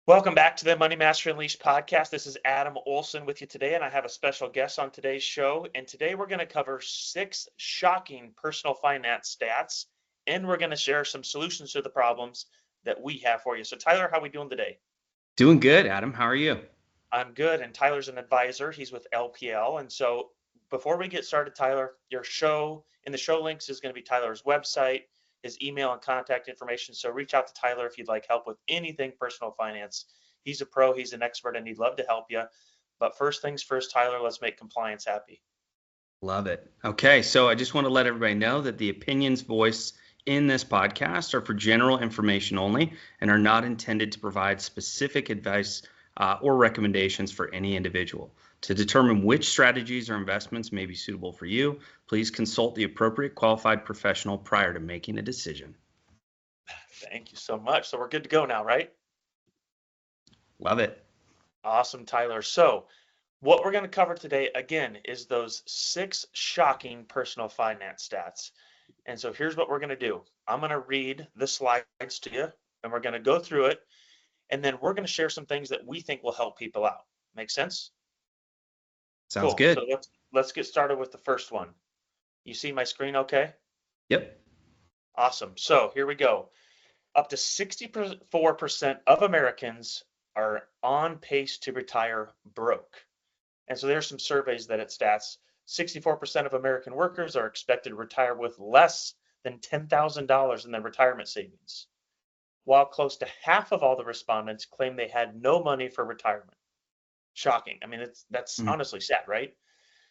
Welcome back to the Money Master Unleashed podcast. This is Adam Olson with you today, and I have a special guest on today's show. And today we're going to cover 6 shocking personal finance stats, and we're going to share some solutions to the problems that we have for you. So, Tyler, how are we doing today? Doing good, Adam. How are you? I'm good, and Tyler's an advisor. He's with LPL. And so, before we get started, Tyler, your show in the show links is going to be Tyler's website, his email, and contact information. So, reach out to Tyler if you'd like help with anything personal finance. He's a pro, he's an expert, and he'd love to help you. But first things first, Tyler, let's make compliance happy. Love it. Okay, so I just want to let everybody know that the opinions voiced in this podcast are for general information only and are not intended to provide specific advice or recommendations for any individual. To determine which strategies or investments may be suitable for you, please consult the appropriate qualified professional prior to making a decision. Thank you so much. So, we're good to go now, right? Love it. Awesome, Tyler. So, what we're going to cover today, again, is those 6 shocking personal finance stats. And so here's what we're going to do. I'm going to read the slides to you, and we're going to go through it, and then we're going to share some things that we think will help people out. Make sense? Sounds Cool. good. So let's get started with the first one. You see my screen okay? Yep. Awesome. So here we go. Up to 64% of Americans are on pace to retire broke. And so there's some surveys that it stats 64% of American workers are expected to retire with less than $10,000 in their retirement savings, while close to half of all the respondents claim they had no money for retirement. Shocking. I mean, that's Mm, honestly sad, right?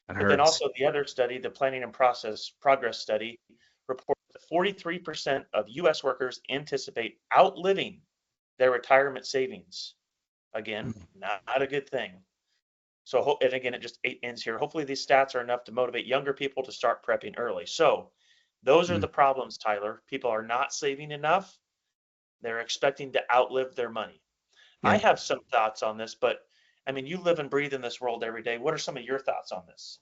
that But then hurts. also the other study, the Planning and Process Progress Study, reports that 43% of US workers anticipate outliving their retirement savings. Again, Mm, not a good thing. So, and again, it just ends here. Hopefully, these stats are enough to motivate younger people to start prepping early. So, those are mm, the problems, Tyler. People are not saving enough. They're expecting to outlive their money. I yep. have some thoughts on this, but I mean, you live and breathe in this world every day. What are some of your thoughts on this?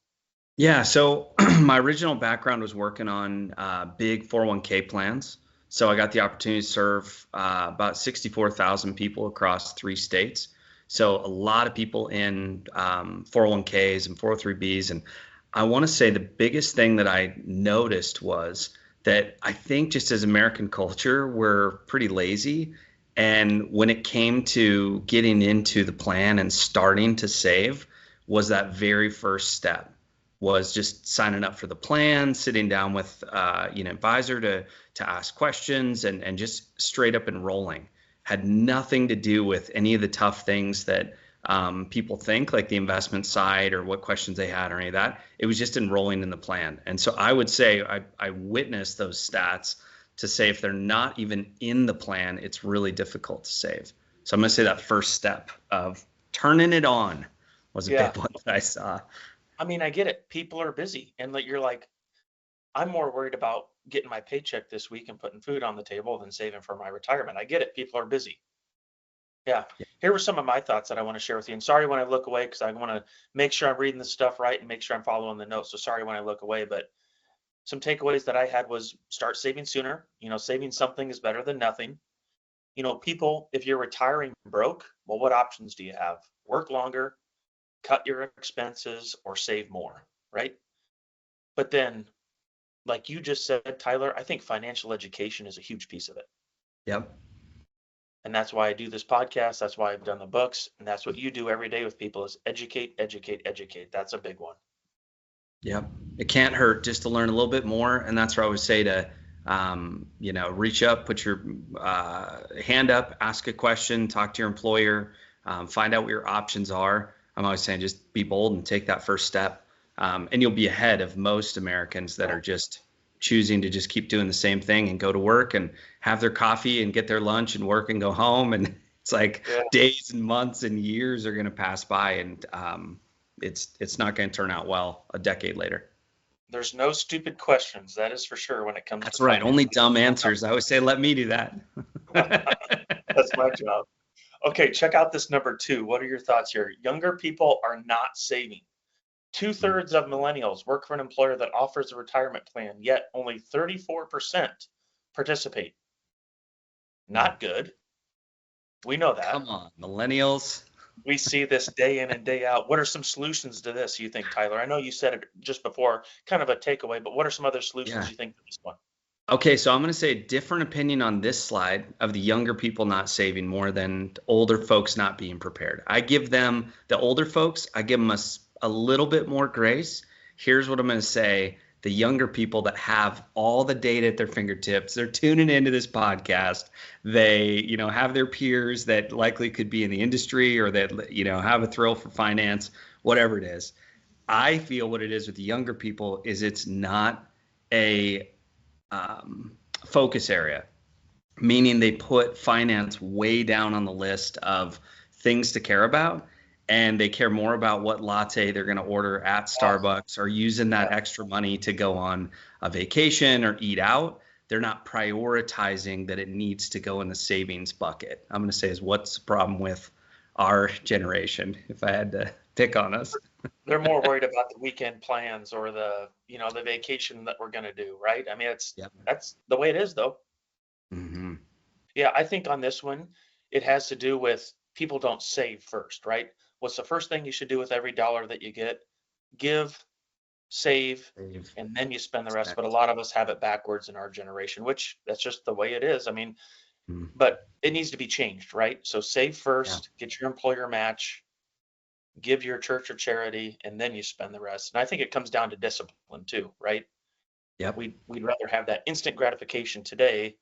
Yeah, so my original background was working on big 401k plans. So I got the opportunity to serve about 64,000 people across 3 states. So a lot of people in 401ks and 403bs. And I want to say the biggest thing that I noticed was that I think just as American culture, we're pretty lazy. And when it came to getting into the plan and starting to save, was that very first step was just signing up for the plan, sitting down with advisor to ask questions and just straight up enrolling. Had nothing to do with any of the tough things that people think, like the investment side or what questions they had or any of that. It was just enrolling in the plan. And so I would say I witnessed those stats to say if they're not even in the plan, it's really difficult to save. So I'm going to say that first step of turning it on was a Yeah. big one that I saw. I mean, I get it. People are busy, and like you're like, I'm more worried about getting my paycheck this week and putting food on the table than saving for my retirement. I get it. People are busy. Yeah. Here were some of my thoughts that I want to share with you. And sorry when I look away because I want to make sure I'm reading the stuff right and make sure I'm following the notes. So sorry when I look away. But some takeaways that I had was start saving sooner. Saving something is better than nothing. People, if you're retiring broke, well, what options do you have? Work longer, cut your expenses, or save more, right? But then, like you just said, Tyler, I think financial education is a huge piece of it. Yep. And that's why I do this podcast. That's why I've done the books. And that's what you do every day with people is educate, educate, educate. That's a big one. Yep. It can't hurt just to learn a little bit more. And that's where I would say to, reach up, put your hand up, ask a question, talk to your employer, find out what your options are. I'm always saying just be bold and take that first step. And you'll be ahead of most Americans that are just choosing to just keep doing the same thing and go to work and have their coffee and get their lunch and work and go home. And it's like Yeah. days and months and years are going to pass by, and it's not going to turn out well a decade later. There's no stupid questions. That is for sure when it comes to That's right. finance. Only dumb answers. I always say, let me do that. That's my job. Okay, check out this number 2. What are your thoughts here? Younger people are not saving. Two-thirds of millennials work for an employer that offers a retirement plan, yet only 34% participate. Not good. We know that. Come on, millennials. We see this day in and day out. What are some solutions to this, you think, Tyler? I know you said it just before, kind of a takeaway, but what are some other solutions Yeah. you think to this one? Okay, so I'm going to say a different opinion on this slide of the younger people not saving more than older folks not being prepared. I give them, the older folks, I give them a little bit more grace. Here's what I'm going to say. The younger people that have all the data at their fingertips, they're tuning into this podcast. They, have their peers that likely could be in the industry or that, have a thrill for finance, whatever it is. I feel what it is with the younger people is it's not a focus area, meaning they put finance way down on the list of things to care about. And they care more about what latte they're going to order at Starbucks or using that extra money to go on a vacation or eat out. They're not prioritizing that it needs to go in the savings bucket. I'm going to say is what's the problem with our generation, if I had to pick on us. They're more worried about the weekend plans or the vacation that we're going to do, right? I mean, Yep. that's the way it is, though. Mm-hmm. Yeah, I think on this one, it has to do with people don't save first, right? What's the first thing you should do with every dollar that you get? Give, save, Save, and then you spend the rest. spend. But a lot of us have it backwards in our generation, which that's just the way it is. I mean, Mm. but it needs to be changed, right? So save Yeah. first, get your employer match, give your church or charity, and then you spend the rest. And I think it comes down to discipline too, right? Yep. We'd rather have that instant gratification today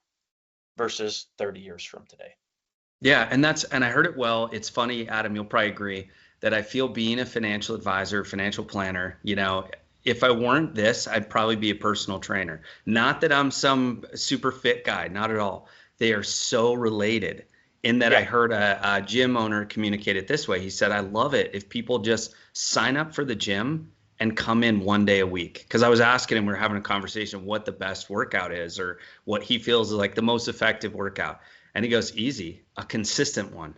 versus 30 years from today. Yeah, and I heard it well. It's funny, Adam, you'll probably agree that I feel being a financial advisor, financial planner, if I weren't this, I'd probably be a personal trainer. Not that I'm some super fit guy, not at all. They are so related in that I Yeah. heard a gym owner communicate it this way. He said, I love it if people just sign up for the gym and come in one day a week. Because I was asking him, we were having a conversation what the best workout is or what he feels is like the most effective workout. And he goes, easy, a consistent one.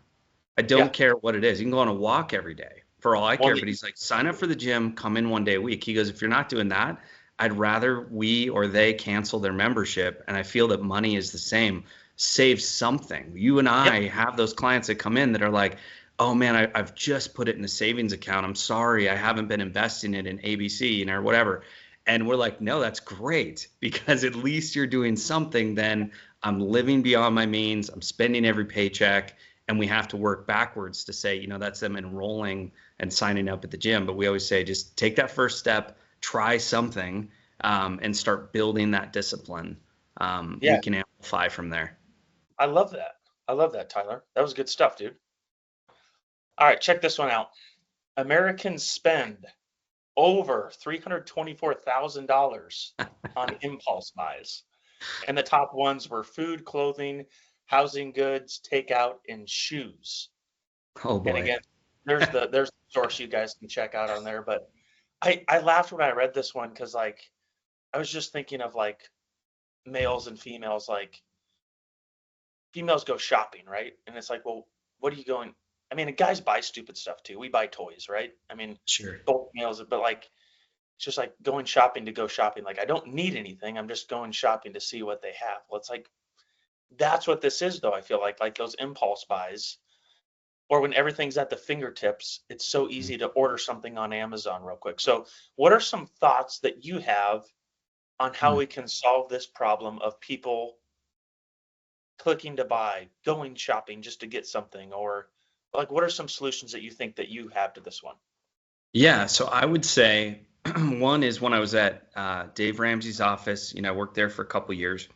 I don't Yeah. care what it is. You can go on a walk every day for all I One care. that But he's like, sign up for the gym, come in one day a week. He goes, if you're not doing that, I'd rather we or they cancel their membership. And I feel that money is the same. Save something. You and Yep. I have those clients that come in that are like, oh man, I've just put it in a savings account. I'm sorry, I haven't been investing it in ABC or whatever. And we're like, no, that's great because at least you're doing something. Then I'm living beyond my means. I'm spending every paycheck. And we have to work backwards to say, that's them enrolling and signing up at the gym. But we always say, just take that first step, try something, and start building that discipline. Yeah. We can amplify from there. I love that. I love that, Tyler. That was good stuff, dude. All right, check this one out. Americans spend over $324,000 on impulse buys. And the top ones were food, clothing, housing goods, takeout, and shoes. Oh And boy. again, there's the source you guys can check out on there. But I laughed when I read this one because I was just thinking of males and females, females go shopping, right? And it's like, well, what are you going? I mean, guys buy stupid stuff too. We buy toys, right? I mean, Sure. both males, but it's just like going shopping to go shopping. Like I don't need anything. I'm just going shopping to see what they have. Well, it's like that's what this is, though. I feel like those impulse buys, or when everything's at the fingertips, it's so easy to order something on Amazon real quick. So, what are some thoughts that you have on how we can solve this problem of people clicking to buy, going shopping just to get something, or what are some solutions that you think that you have to this one? Yeah, so I would say one is when I was at Dave Ramsey's office, I worked there for a couple years,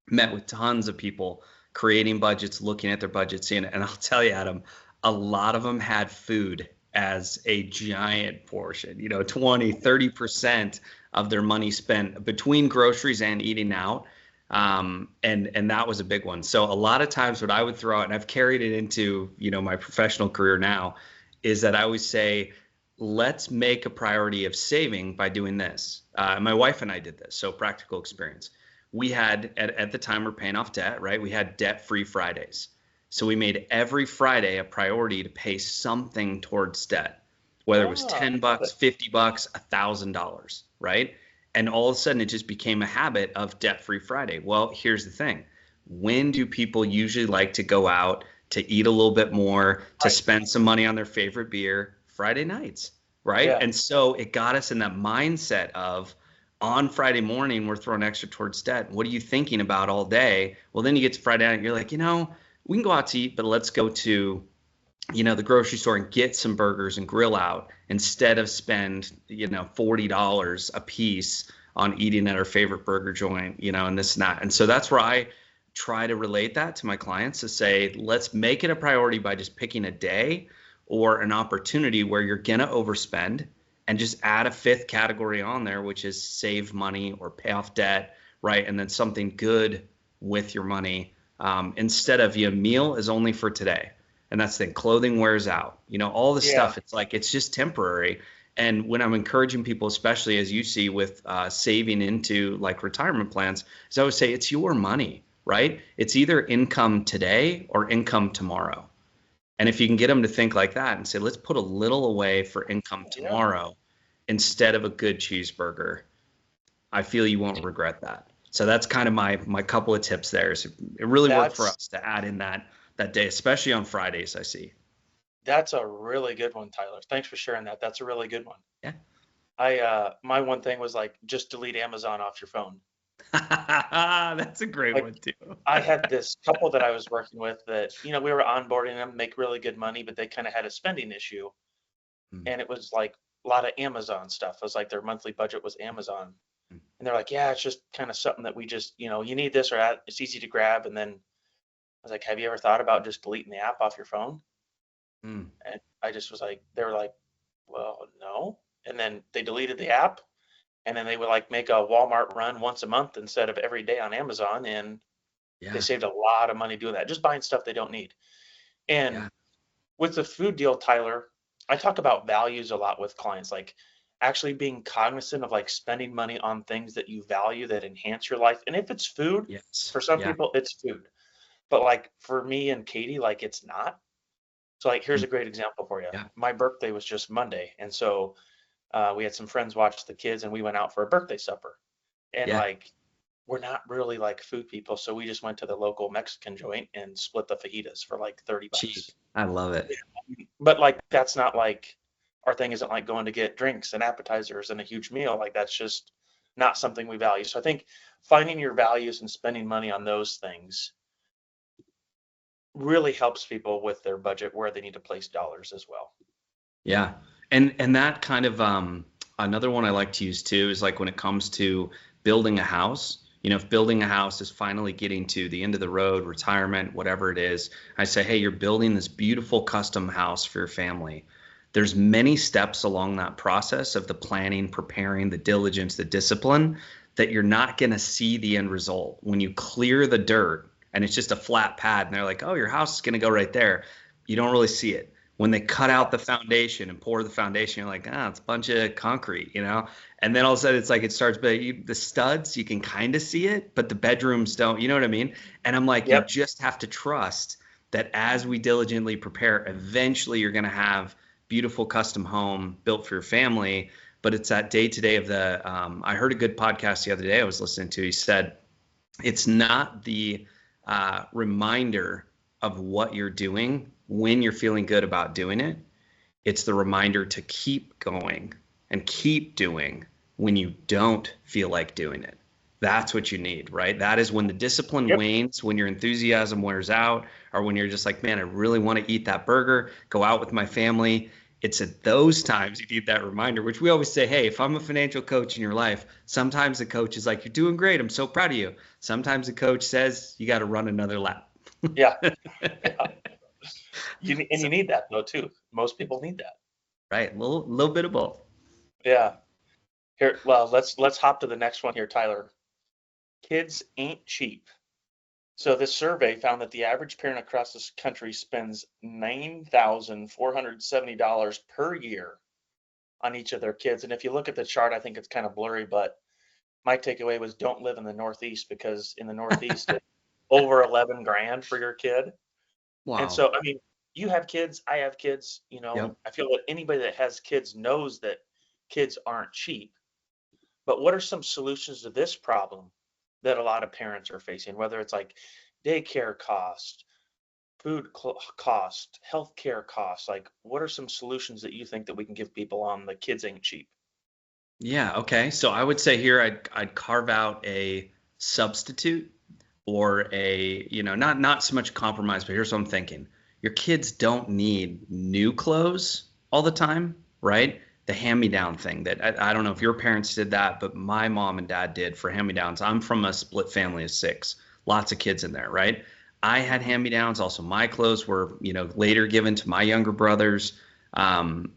met with tons of people creating budgets, looking at their budgets, and I'll tell you, Adam, a lot of them had food as a giant portion, 20, 30% of their money spent between groceries and eating out. And that was a big one. So a lot of times what I would throw out, and I've carried it into, my professional career now, is that I always say, let's make a priority of saving by doing this. My wife and I did this. So practical experience. We had, at the time we're paying off debt, right? We had debt-free Fridays. So we made every Friday a priority to pay something towards debt, whether it was $10, $50, $1,000, right? And all of a sudden it just became a habit of debt-free Friday. Well, here's the thing. When do people usually like to go out to eat a little bit more, to Right. spend some money on their favorite beer Friday nights, right? Yeah. And so it got us in that mindset of on Friday morning, we're throwing extra towards debt. What are you thinking about all day? Well, then you get to Friday night and you're like, we can go out to eat, but let's go to the grocery store and get some burgers and grill out instead of spend, $40 a piece on eating at our favorite burger joint, and this and that. And so that's where I try to relate that to my clients to say, let's make it a priority by just picking a day or an opportunity where you're going to overspend and just add a fifth category on there, which is save money or pay off debt, right? And then something good with your money instead of your meal is only for today. And that's the thing. Clothing wears out, all the Yeah. stuff. It's like, it's just temporary. And when I'm encouraging people, especially as you see with saving into like retirement plans, is I always say it's your money, right? It's either income today or income tomorrow. And if you can get them to think like that and say, let's put a little away for income Yeah. tomorrow instead of a good cheeseburger, I feel you won't regret that. So that's kind of my couple of tips there. So it really worked for That's us to add in that day, especially on Fridays, I see. that's a really good one, Tyler. Thanks for sharing that. That's a really good one. Yeah. My one thing was like just delete Amazon off your phone. That's a great Like one too. I had this couple that I was working with that, we were onboarding them, make really good money, but they kind of had a spending issue. Mm, And it was like a lot of Amazon stuff. It was like their monthly budget was Amazon. mm, And they're like, yeah, it's just kind of something that we just, you need this or that. It's easy to grab. And then I was like, have you ever thought about just deleting the app off your phone? mm. And I just was like, they were like, well, no. And then they deleted the app. And then they would like make a Walmart run once a month instead of every day on Amazon. And they Yeah, saved a lot of money doing that, just buying stuff they don't need. And yeah, with the food deal, Tyler, I talk about values a lot with clients, like actually being cognizant of like spending money on things that you value that enhance your life. And if it's food, yes, for some yeah, people, it's food. But like for me and Katie, like it's not. So like here's mm, a great example for you. yeah, My birthday was just Monday, and so we had some friends watch the kids, and we went out for a birthday supper. And yeah. like we're not really like food people, so we just went to the local Mexican joint and split the fajitas for like 30 Cheap. bucks. I love it. But like that's not like our thing isn't like going to get drinks and appetizers and a huge meal. Like that's just not something we value. So I think finding your values and spending money on those things really helps people with their budget where they need to place dollars as well. Yeah. And that kind of another one I like to use too is like when it comes to building a house, if building a house is finally getting to the end of the road, retirement, whatever it is, I say, hey, you're building this beautiful custom house for your family. There's many steps along that process of the planning, preparing, the diligence, the discipline that you're not going to see the end result. When you clear the dirt and it's just a flat pad and they're like, oh, your house is going to go right there, you don't really see it. When they cut out the foundation and pour the foundation, you're like, it's a bunch of concrete, And then all of a sudden it's like it starts, but the studs, you can kind of see it, but the bedrooms don't, you know what I mean? And I'm like, you Yep. just have to trust that as we diligently prepare, eventually you're going to have beautiful custom home built for your family. But it's that day to day of I heard a good podcast the other day I was listening to. He said, it's not the reminder of what you're doing when you're feeling good about doing it. It's the reminder to keep going and keep doing when you don't feel like doing it. That's what you need, right? That is when the discipline Yep. wanes, when your enthusiasm wears out, or when you're just like, man, I really want to eat that burger, go out with my family. It's at those times you need that reminder, which we always say, hey, if I'm a financial coach in your life, sometimes the coach is like, you're doing great. I'm so proud of you. Sometimes the coach says, you got to run another lap. Yeah. Yeah. And So, you need that though too. Most people need that. right. A little bit of both. Yeah. Here, well, let's hop to the next one here, Tyler. Kids ain't cheap. So this survey found that the average parent across this country spends $9,470 per year on each of their kids. And if you look at the chart, I think it's kind of blurry, but my takeaway was don't live in the Northeast because in the Northeast it's over 11 grand for your kid. And Wow. so, I mean, you have kids, I have kids, Yep. I feel that anybody that has kids knows that kids aren't cheap. But what are some solutions to this problem that a lot of parents are facing, whether it's like daycare cost, cost, healthcare costs. Like, what are some solutions that you think that we can give people on the kids ain't cheap? Yeah, okay. So I would say here I'd carve out a substitute or a, not so much compromise, but here's what I'm thinking. Your kids don't need new clothes all the time, right? The hand-me-down thing that I don't know if your parents did that, but my mom and dad did for hand-me-downs. I'm from a split family of six, lots of kids in there, right? I had hand-me-downs. Also, my clothes were, later given to my younger brothers.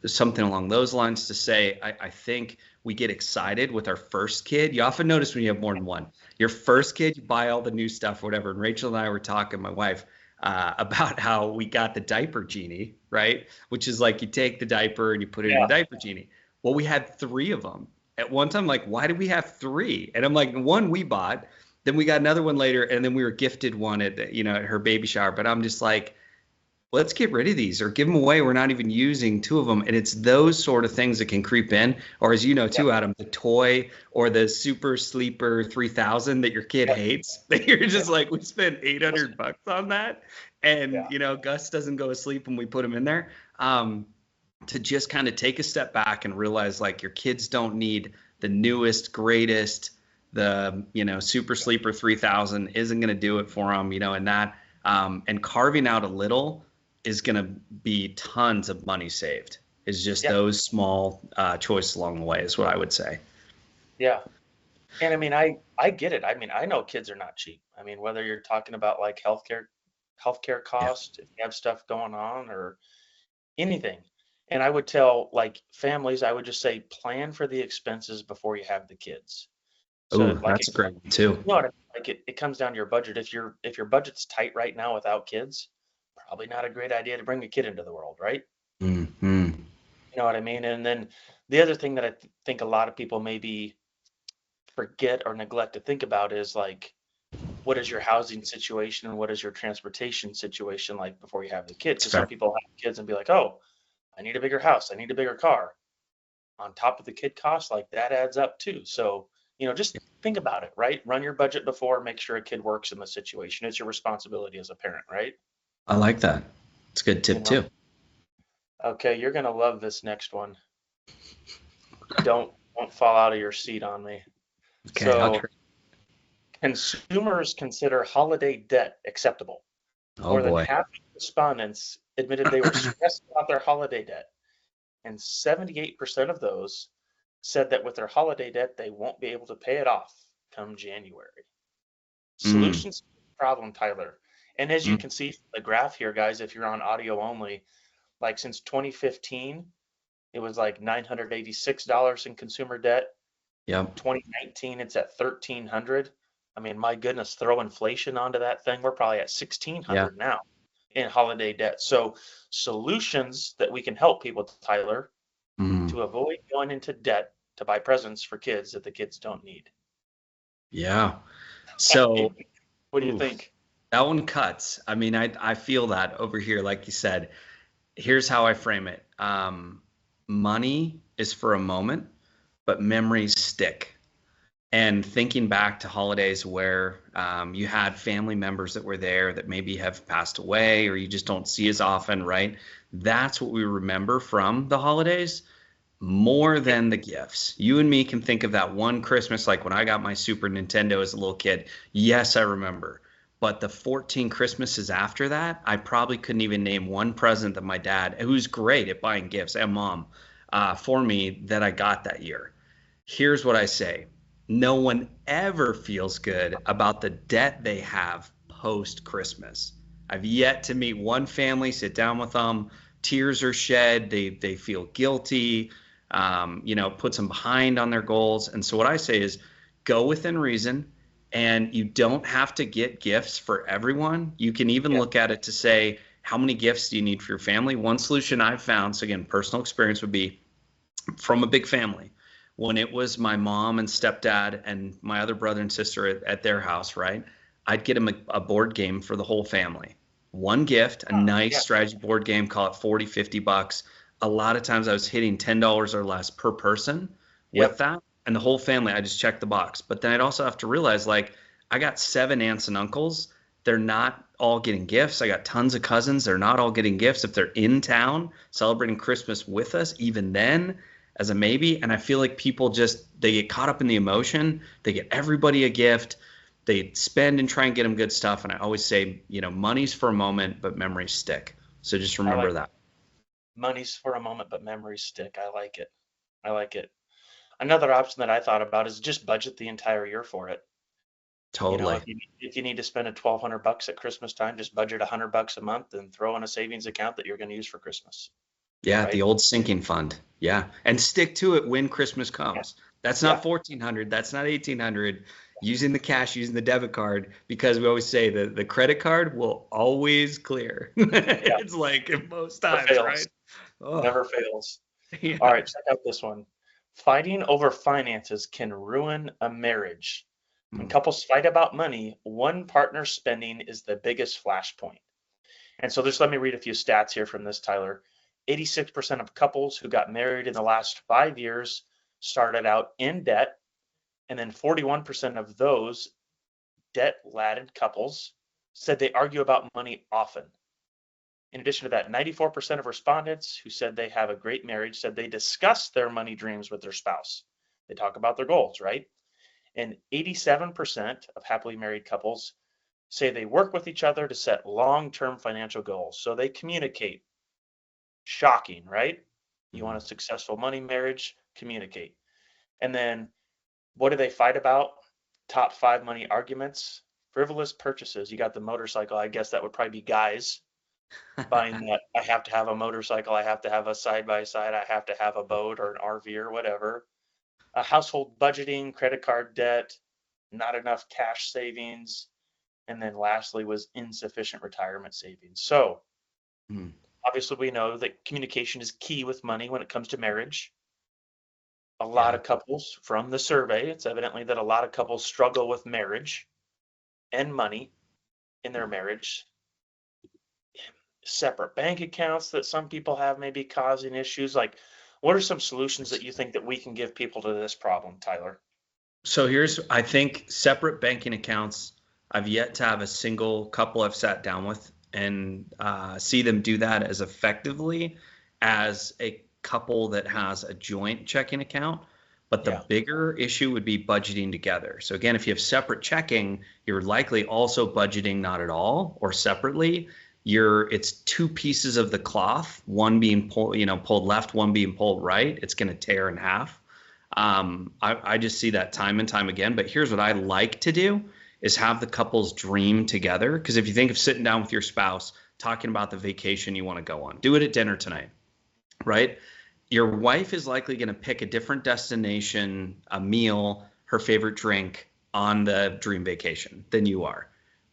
Something along those lines to say, I think we get excited with our first kid. You often notice when you have more than one. Your first kid, you buy all the new stuff, whatever. And Rachel and I were talking, my wife, about how we got the diaper genie, right? Which is like you take the diaper and you put it in the Yeah. diaper genie. Well, we had three of them at one time. Like, why do we have three? And I'm like, one we bought, then we got another one later, and then we were gifted one at her baby shower. But I'm just like, let's get rid of these or give them away. We're not even using two of them. And it's those sort of things that can creep in. Or as you know, too, Yep. Adam, the toy or the super sleeper 3000 that your kid Yep. hates, that you're just Yep. like, we spent $800 on that. And, Yeah. Gus doesn't go to sleep when we put him in there. To just kind of take a step back and realize like your kids don't need the newest, greatest, the, super sleeper 3000 isn't going to do it for them, and that, and carving out a little is going to be tons of money saved. Is just Yeah. those small choices along the way is what I would say. Yeah. And I mean, I get it. I mean, I know kids are not cheap. I mean, whether you're talking about like healthcare Yeah. cost, if you have stuff going on or anything. And I would tell like families, I would just say plan for the expenses before you have the kids. So Oh, like that's a great one too. you know what I mean? Like it comes down to your budget. If your budget's tight right now without kids, probably not a great idea to bring a kid into the world, right? Mm-hmm. You know what I mean? And then the other thing that I think a lot of people maybe forget or neglect to think about is like, what is your housing situation and what is your transportation situation like before you have the kids? It's Because some fair. people have kids and be like, oh, I need a bigger house, I need a bigger car. On top of the kid cost, like that adds up too. So, just think about it, right? Run your budget before, make sure a kid works in the situation. It's your responsibility as a parent, right? I like that. It's a good You tip know, too. okay, you're gonna love this next one. Don't fall out of your seat on me. Okay, I'll So, try. consumers consider holiday debt acceptable. Oh More than boy. half of respondents admitted they were stressed about their holiday debt, and 78% of those said that with their holiday debt, they won't be able to pay it off come January. Mm, Solutions to the problem, Tyler. And as you mm, can see from the graph here, guys, if you're on audio only, like since 2015, it was like $986 in consumer debt. yep. 2019, it's at 1,300. I mean, my goodness, throw inflation onto that thing, we're probably at Yeah. 1,600 now in holiday debt. So solutions that we can help people, Tyler, Mm, to avoid going into debt to buy presents for kids that the kids don't need. yeah. I So, mean, what do you oof, think? that one cuts. I mean, I feel that over here, like you said. Here's how I frame it. Money is for a moment, but memories stick. And thinking back to holidays where you had family members that were there that maybe have passed away or you just don't see as often, right? That's what we remember from the holidays more Yeah, than the gifts. You and me can think of that one Christmas, like when I got my Super Nintendo as a little kid. Yes, I remember. But the 14 Christmases after that, I probably couldn't even name one present that my dad, who's great at buying gifts, and mom, for me that I got that year. Here's what I say. No one ever feels good about the debt they have post Christmas. I've yet to meet one family, sit down with them, tears are shed, they feel guilty, puts them behind on their goals. And so what I say is go within reason, and you don't have to get gifts for everyone. You can even yeah, look at it to say, how many gifts do you need for your family? One solution I've found, so again, personal experience would be from a big family. When it was my mom and stepdad and my other brother and sister at their house, right? I'd get them a board game for the whole family. One gift, a nice yeah, strategy board game, call it 40, $50. A lot of times I was hitting $10 or less per person with yep, that. And the whole family, I just checked the box. But then I'd also have to realize like I got 7 aunts and uncles. they're not all getting gifts. I got tons of cousins. They're not all getting gifts. If they're in town celebrating Christmas with us, even then, as a maybe. And I feel like people they get caught up in the emotion. They get everybody a gift. They spend and try and get them good stuff. And I always say, money's for a moment, but memories stick. So just remember that. Money's for a moment, but memories stick. I like it. I like it. Another option that I thought about is just budget the entire year for it. Totally. If you need to spend a $1,200 at Christmas time, just budget $100 a month and throw in a savings account that you're going to use for Christmas. Yeah, right? the old sinking fund. Yeah, and stick to it when Christmas comes. That's not 1,400. That's not 1,800. Using the cash, using the debit card, because we always say the credit card will always clear. It's like most times, right? Oh. Never fails. Yeah. All right, check out this one. Fighting over finances can ruin a marriage. When couples fight about money, one partner's spending is the biggest flashpoint. And so just let me read a few stats here from this, Tyler. 86% of couples who got married in the last 5 years started out in debt. And then 41% of those debt-laden couples said they argue about money often. In addition to that, 94% of respondents who said they have a great marriage said they discuss their money dreams with their spouse. They talk about their goals, right? And 87% of happily married couples say they work with each other to set long-term financial goals. So they communicate. Shocking, right? You want a successful money marriage? Communicate. And then what do they fight about? Top 5 money arguments. Frivolous purchases. You got the motorcycle. I guess that would probably be guys buying that. I have to have a motorcycle. I have to have a side-by-side. I have to have a boat or an RV or whatever. Household budgeting, credit card debt, not enough cash savings. And then lastly was insufficient retirement savings. So obviously we know that communication is key with money when it comes to marriage. A lot of couples, from the survey, it's evidently that a lot of couples struggle with marriage and money in their marriage. Separate bank accounts that some people have may be causing issues. Like, what are some solutions that you think that we can give people to this problem, Tyler? So I think separate banking accounts. I've yet to have a single couple I've sat down with and see them do that as effectively as a couple that has a joint checking account. But the bigger issue would be budgeting together. So again, if you have separate checking, you're likely also budgeting not at all or separately. It's two pieces of the cloth, one being pulled left, one being pulled right. It's going to tear in half. I just see that time and time again. But here's what I like to do is have the couples dream together. Because if you think of sitting down with your spouse, talking about the vacation you want to go on, do it at dinner tonight, right? Your wife is likely going to pick a different destination, a meal, her favorite drink on the dream vacation than you are.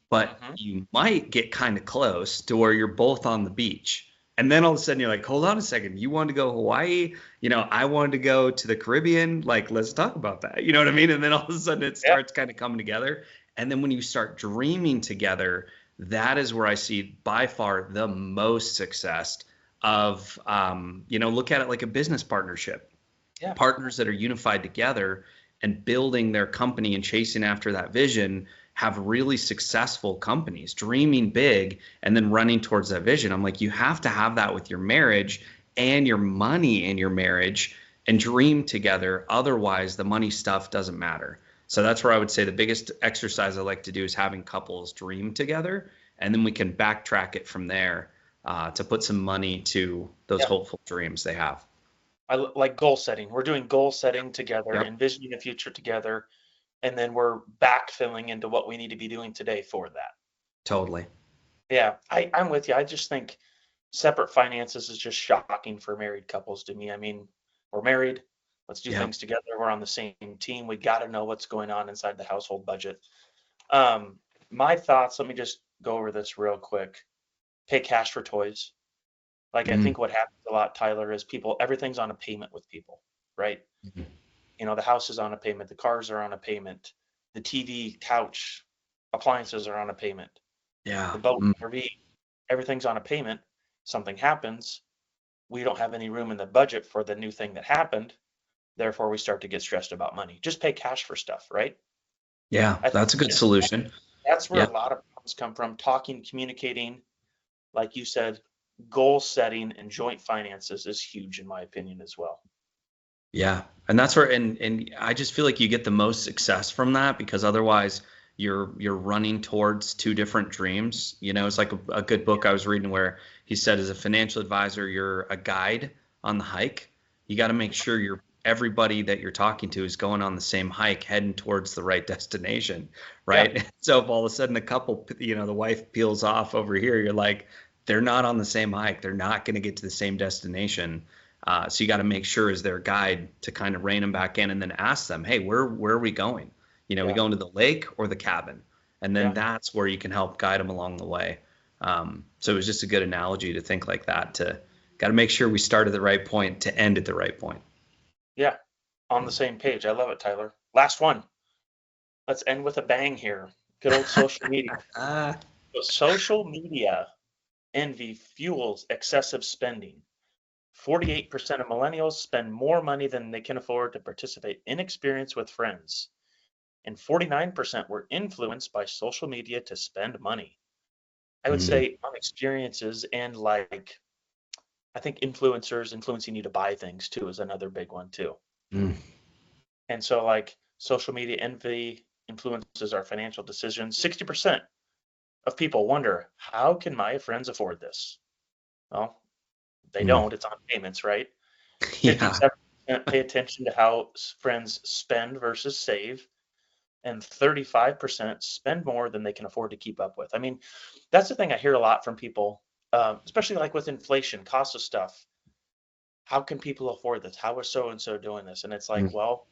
But you might get kind of close to where you're both on the beach. And then all of a sudden you're like, hold on a second. You wanted to go Hawaii? I wanted to go to the Caribbean. Like, let's talk about that. You know what I mean? And then all of a sudden it starts kind of coming together. And then when you start dreaming together, that is where I see by far the most success of, look at it like a business partnership. Yeah. Partners that are unified together and building their company and chasing after that vision have really successful companies, dreaming big and then running towards that vision. I'm like, you have to have that with your marriage and your money in your marriage and dream together. Otherwise, the money stuff doesn't matter. So that's where I would say the biggest exercise I like to do is having couples dream together, and then we can backtrack it from there to put some money to those hopeful dreams they have. I like goal setting. We're doing goal setting together, envisioning the future together. And then we're backfilling into what we need to be doing today for that. Totally. Yeah, I'm with you. I just think separate finances is just shocking for married couples to me. I mean, we're married. Let's do things together. We're on the same team. We got to know what's going on inside the household budget. My thoughts, let me just go over this real quick. Pay cash for toys. Like, I think what happens a lot, Tyler, is everything's on a payment with people, right? The house is on a payment, the cars are on a payment, the TV, couch, appliances are on a payment. Yeah. The boat, RV, everything's on a payment. Something happens. We don't have any room in the budget for the new thing that happened. Therefore, we start to get stressed about money. Just pay cash for stuff, right? Yeah, that's a good solution. That's where a lot of outcomes come from. Talking, communicating, like you said, goal setting and joint finances is huge in my opinion as well. Yeah. And that's where, and I just feel like you get the most success from that, because otherwise you're running towards two different dreams. You know, it's like a good book I was reading where he said, as a financial advisor, you're a guide on the hike. You got to make sure everybody that you're talking to is going on the same hike, heading towards the right destination, right? Yeah. So if all of a sudden the couple, the wife peels off over here, you're like, they're not on the same hike. They're not going to get to the same destination. So you got to make sure as their guide to kind of rein them back in, and then ask them, hey, where are we going? We going to the lake or the cabin? And then that's where you can help guide them along the way. So it was just a good analogy to think like that, to got to make sure we start at the right point to end at the right point. Yeah. On the same page. I love it, Tyler. Last one. Let's end with a bang here. Good old social media. So social media envy fuels excessive spending. 48% of millennials spend more money than they can afford to participate in experience with friends. And 49% were influenced by social media to spend money. I would say on experiences, and like, I think influencers influencing you to buy things too is another big one too. And so like social media envy influences our financial decisions. 60% of people wonder, how can my friends afford this? Well, they don't. It's on payments, right? Yeah. 57% pay attention to how friends spend versus save, and 35% spend more than they can afford to keep up with. I mean, that's the thing I hear a lot from people, especially like with inflation, cost of stuff. How can people afford this? How is so and so doing this? And it's like, well,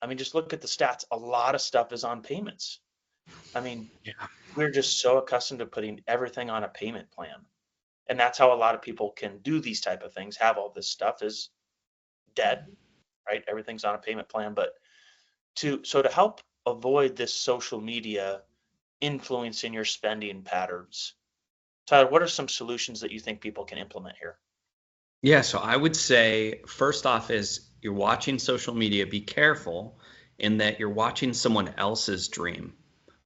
I mean, just look at the stats. A lot of stuff is on payments. I mean, we're just so accustomed to putting everything on a payment plan. And that's how a lot of people can do these type of things, have all this stuff is debt, right? Everything's on a payment plan. But to help avoid this social media influencing your spending patterns, Tyler, what are some solutions that you think people can implement here? Yeah, so I would say first off is, you're watching social media, be careful in that you're watching someone else's dream,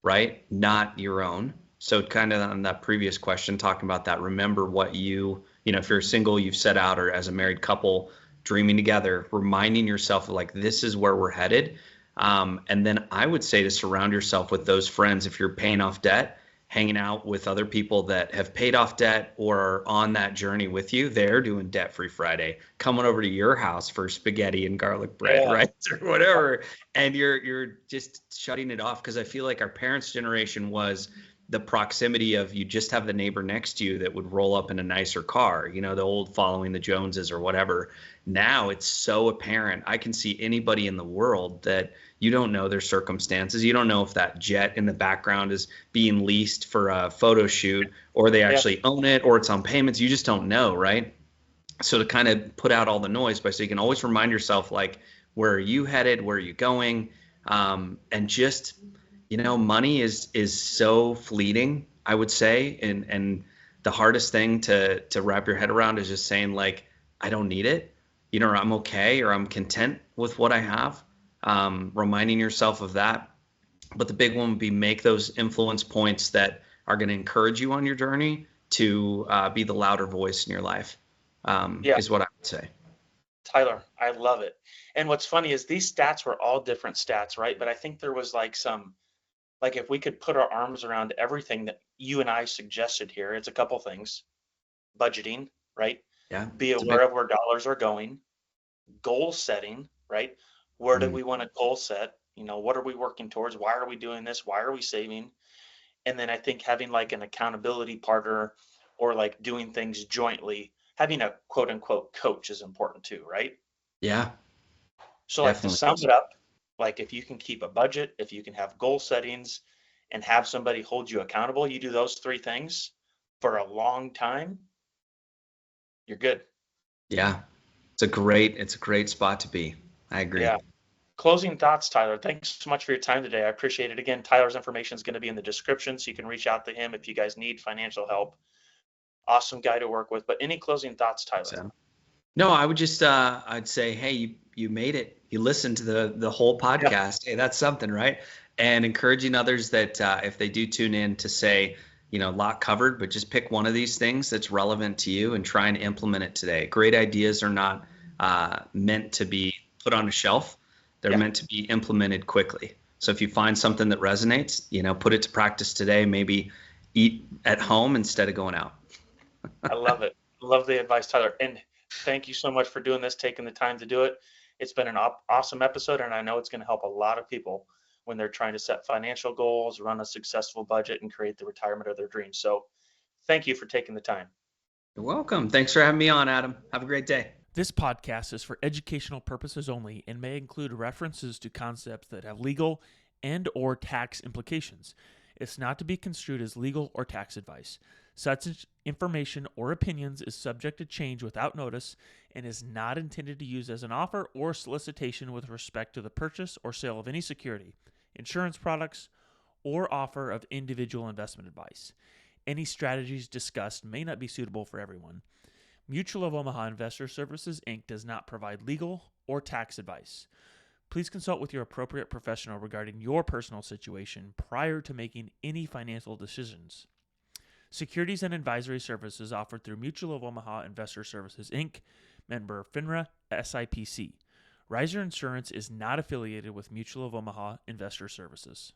right? Not your own. So kind of on that previous question, talking about that, remember what if you're single, you've set out, or as a married couple dreaming together, reminding yourself of like, this is where we're headed. And then I would say to surround yourself with those friends. If you're paying off debt, hanging out with other people that have paid off debt or are on that journey with you. They're doing Debt-Free Friday, coming over to your house for spaghetti and garlic bread, right? Or whatever. And you're just shutting it off, because I feel like our parents' generation was the proximity of, you just have the neighbor next to you that would roll up in a nicer car, the old following the Joneses or whatever. Now it's so apparent. I can see anybody in the world that you don't know their circumstances. You don't know if that jet in the background is being leased for a photo shoot, or they actually own it, or it's on payments. You just don't know, right? So to kind of put out all the noise, so you can always remind yourself, like, where are you headed? Where are you going? And just, money is so fleeting, I would say. And the hardest thing to wrap your head around is just saying, like, I don't need it, or I'm okay, or I'm content with what I have. Reminding yourself of that. But the big one would be, make those influence points that are going to encourage you on your journey to be the louder voice in your life, is what I would say. Tyler, I love it. And what's funny is these stats were all different stats, right? But I think there was like if we could put our arms around everything that you and I suggested here, it's a couple things. Budgeting, right? Yeah. Be aware of where dollars are going. Goal setting, right? Where do we want to goal set? What are we working towards? Why are we doing this? Why are we saving? And then I think having like an accountability partner, or like doing things jointly, having a quote unquote coach is important too, right? Yeah. So like, to sum it up, like, if you can keep a budget, if you can have goal settings and have somebody hold you accountable, you do those three things for a long time, you're good. Yeah. It's a great spot to be. I agree. Yeah. Closing thoughts, Tyler. Thanks so much for your time today. I appreciate it. Again, Tyler's information is going to be in the description, so you can reach out to him if you guys need financial help. Awesome guy to work with. But any closing thoughts, Tyler? No, I would just I'd say, hey, you made it. You listened to the whole podcast. Hey, that's something, right? And encouraging others that if they do tune in, to say, a lot covered, but just pick one of these things that's relevant to you and try and implement it today. Great ideas are not meant to be put on a shelf. They're meant to be implemented quickly. So if you find something that resonates, put it to practice today. Maybe eat at home instead of going out. I love it. Love the advice, Tyler. And thank you so much for doing this, taking the time to do it. It's been an awesome episode, and I know it's going to help a lot of people when they're trying to set financial goals, run a successful budget, and create the retirement of their dreams. So thank you for taking the time. You're welcome. Thanks for having me on, Adam. Have a great day. This podcast is for educational purposes only and may include references to concepts that have legal and/or tax implications. It's not to be construed as legal or tax advice. Such information or opinions is subject to change without notice and is not intended to use as an offer or solicitation with respect to the purchase or sale of any security, insurance products, or offer of individual investment advice. Any strategies discussed may not be suitable for everyone. Mutual of Omaha Investor Services, Inc. does not provide legal or tax advice. Please consult with your appropriate professional regarding your personal situation prior to making any financial decisions. Securities and advisory services offered through Mutual of Omaha Investor Services, Inc., member FINRA SIPC. Riser Insurance is not affiliated with Mutual of Omaha Investor Services.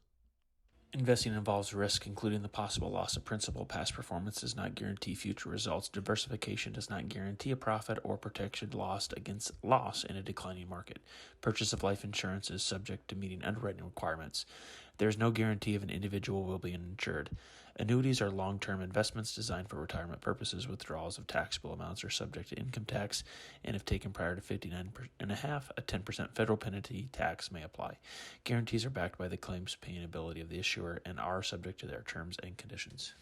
Investing involves risk, including the possible loss of principal. Past performance does not guarantee future results. Diversification does not guarantee a profit or protection lost against loss in a declining market. Purchase of life insurance is subject to meeting underwriting requirements. There is no guarantee of an individual will be insured. Annuities are long-term investments designed for retirement purposes. Withdrawals of taxable amounts are subject to income tax, and if taken prior to 59.5, a 10% federal penalty tax may apply. Guarantees are backed by the claims paying ability of the issuer and are subject to their terms and conditions.